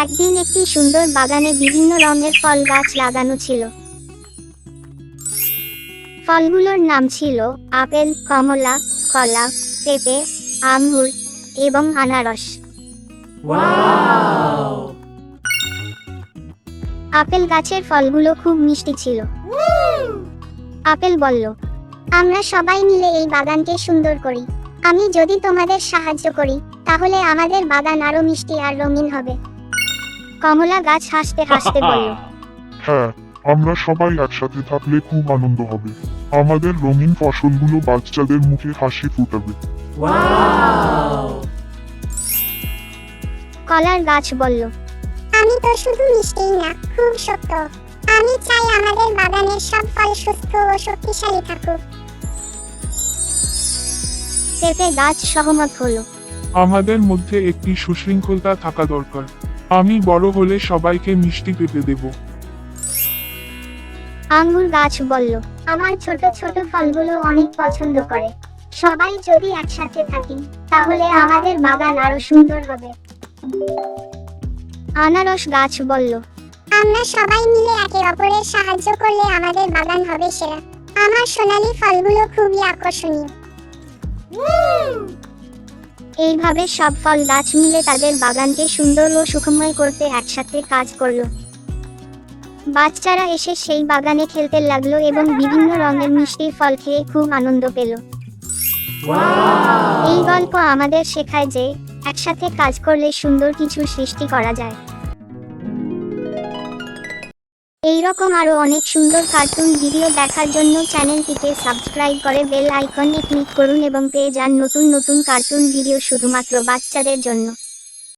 একদিন একটি সুন্দর বাগানে বিভিন্ন রঙের ফল গাছ লাগানো ছিল। ফলগুলোর নাম ছিল আপেল, কমলা, কলা, পেঁপে, আঙ্গুর এবং আনারস। আপেল গাছের ফলগুলো খুব মিষ্টি ছিল। আপেল বলল, আমরা সবাই মিলে এই বাগানকে সুন্দর করি। আমি যদি তোমাদের সাহায্য করি তাহলে আমাদের বাগান আরো মিষ্টি আর রঙিন হবে। কমলা গাছ হাসতে হাসতে বলল, হ্যাঁ, আমরা সবাই একসাথে থাকলে খুব আনন্দ হবে। আমাদের রঙিন ফসলগুলো বাচ্চাদের মুখে হাসি ফুটাবে। কলার গাছ বলল, আমি তো শুধু মিষ্টিই না, খুব শক্ত। আমি চাই আমাদের বাগানের সব ফল সুস্থ ও শক্তিশালী থাকুক। পেঁপে গাছ সহমত হলো। আমাদের মধ্যে একটি সুশৃঙ্খলতা থাকা দরকার। আমি বড় হলে সবাইকে মিষ্টি পেঁপে দেব। আঙ্গুর গাছ বলল, আমার ছোট ছোট ফলগুলো অনেক পছন্দ করে। সবাই যদি একসাথে থাকি তাহলে আমাদের বাগান আরো সুন্দর হবে। আনারস গাছ বলল, আমরা সবাই মিলে একে অপরের সাহায্য করলে আমাদের বাগান হবে সেরা। আমার সোনালী ফলগুলো খুবই আকর্ষণীয়। এইভাবে সব ফল গাছ মিলে তাদের বাগানকে সুন্দর ও সুখময় করতে একসাথে কাজ করলো। বাচ্চারা এসে সেই বাগানে খেলতে লাগলো এবং বিভিন্ন রঙের মিষ্টি ফল খেয়ে খুব আনন্দ পেল। এই গল্প আমাদের শেখায় যে একসাথে কাজ করলে সুন্দর কিছু সৃষ্টি করা যায়। এইরকম আরো অনেক সুন্দর কার্টুন ভিডিও দেখার জন্য চ্যানেলটিকে সাবস্ক্রাইব করে বেল আইকনে ক্লিক করুন এবং পেয়ে যান নতুন নতুন কার্টুন ভিডিও শুধুমাত্র বাচ্চাদের জন্য।